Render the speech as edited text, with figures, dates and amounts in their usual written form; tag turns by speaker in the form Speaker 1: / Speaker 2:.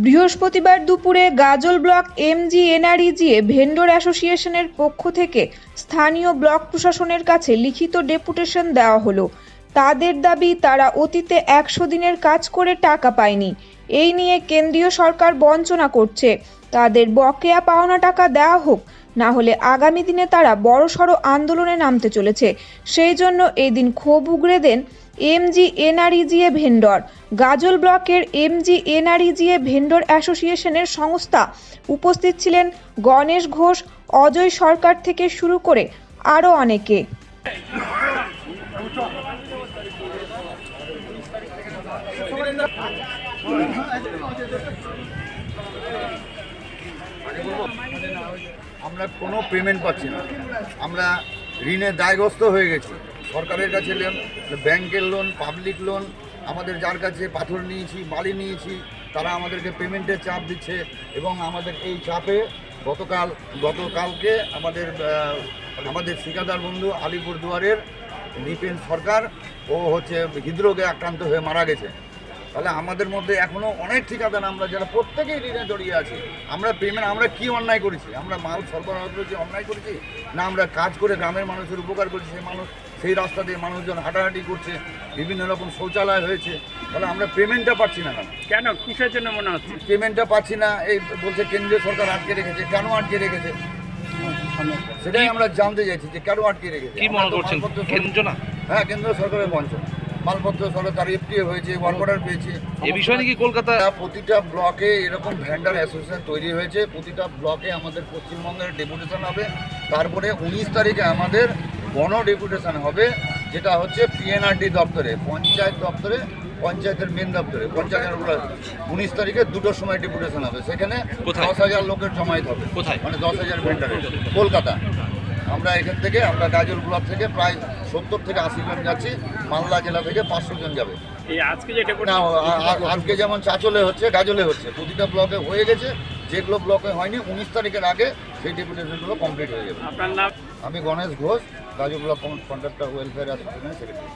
Speaker 1: বৃহস্পতিবার দুপুরে গাজল block এমজিএনআরইজিএ vendor অ্যাসোসিয়েশনের পক্ষ থেকে স্থানীয় ব্লক প্রশাসনের কাছে লিখিত ডেপুটেশন দেওয়া হলো। তাদের দাবি, তারা অতীতে 100 দিনের কাজ করে টাকা পায়নি। এই নিয়ে কেন্দ্রীয় সরকার বঞ্চনা করছে। তাদের বকেয়া পাওনা টাকা দেওয়া হোক, না হলে আগামী দিনে তারা বড়সড় আন্দোলনে নামতে চলেছে। সেই জন্য এই দিন ক্ষোভ উগরে দেন এমজিএনআরইজিএ ভেন্ডর। গাজল ব্লকের এমজিএনআরইজিএ ভেন্ডর অ্যাসোসিয়েশনের সংস্থা উপস্থিত ছিলেন গণেশ ঘোষ, অজয় সরকার থেকে শুরু করে আরও অনেকে।
Speaker 2: আমরা কোনো পেমেন্ট পাচ্ছি না। আমরা ঋণের দায়গ্রস্ত হয়ে গেছি। সরকারের কাছে ব্যাংকের লোন, পাবলিক লোন, আমাদের যার কাছে পাথর নিয়েছি, বালি নিয়েছি, তারা আমাদেরকে পেমেন্টের চাপ দিচ্ছে। এবং আমাদের এই চাপে গতকালকে আমাদের ঠিকাদার বন্ধু আলিপুরদুয়ারের নিপেন সরকার ও হৃদরোগে আক্রান্ত হয়ে মারা গেছে। তাহলে আমাদের মধ্যে এখনও অনেক ঠিকাদার আমরা যারা প্রত্যেকেই ঋণে জড়িয়ে আছি। আমরা কি অন্যায় করেছি? আমরা মাল সরবরাহ করেছি, অন্যায় করেছি না? আমরা কাজ করে গ্রামের মানুষের উপকার করেছি। সেই রাস্তা দিয়ে মানুষজন হাঁটাহাঁটি করছে, বিভিন্ন রকম শৌচালয় হয়েছে। তাহলে আমরা পেমেন্টটা পাচ্ছি না কেন?
Speaker 3: কিসের জন্য মনে হচ্ছে
Speaker 2: পেমেন্টটা পাচ্ছি না? এই বলছে কেন্দ্রীয় সরকার আটকে রেখেছে। কেন আটকে রেখেছে সেটাই আমরা জানতে চাইছি, যে কেন আটকে রেখেছে।
Speaker 4: কি মনে করছেন? কেন্দ্র না?
Speaker 2: হ্যাঁ, কেন্দ্র সরকারের বঞ্চনা। মালপত্র সরকার এফটিএ হয়েছে, ওয়ার্ক অর্ডার পেয়েছে।
Speaker 4: এই বিষয়ে নাকি কলকাতা
Speaker 2: প্রতিটা ব্লকে এরকম ভেন্ডার অ্যাসোসিয়েশন তৈরি হয়েছে। প্রতিটা ব্লকে আমাদের পশ্চিমবঙ্গের ডেপুটেশন হবে। তারপরে 19 তারিখে আমাদের গণ ডেপুটেশন হবে, যেটা হচ্ছে পিএনআরডি দপ্তরে, পঞ্চায়েত দপ্তরে, পঞ্চায়েতের মেন দপ্তরে। পঞ্চায়েতের 19 তারিখে 2টোর সময় ডেপুটেশন হবে। সেখানে 10,000 লোকের জমায়েত হবে।
Speaker 4: কোথায়?
Speaker 2: মানে 10,000 ভেন্ডারে, কলকাতা। আমরা এখান থেকে, আমরা গাজল ব্লক থেকে প্রায় 70 থেকে 80 জন যাচ্ছি। মালদা জেলা থেকে 500 জন যাবে। আজকে যেমন চাচলে হচ্ছে, গাজলে হচ্ছে, প্রতিটা ব্লকে হয়ে গেছে। যেগুলো ব্লকে হয়নি 19 তারিখের আগে সেই ডেপুটেশনগুলো কমপ্লিট হয়ে যাবে।
Speaker 3: আপনার নাম?
Speaker 2: আমি Ganesh Ghosh, Gazole block contractor welfare অ্যাসোসিয়েশনের সেক্রেটারি।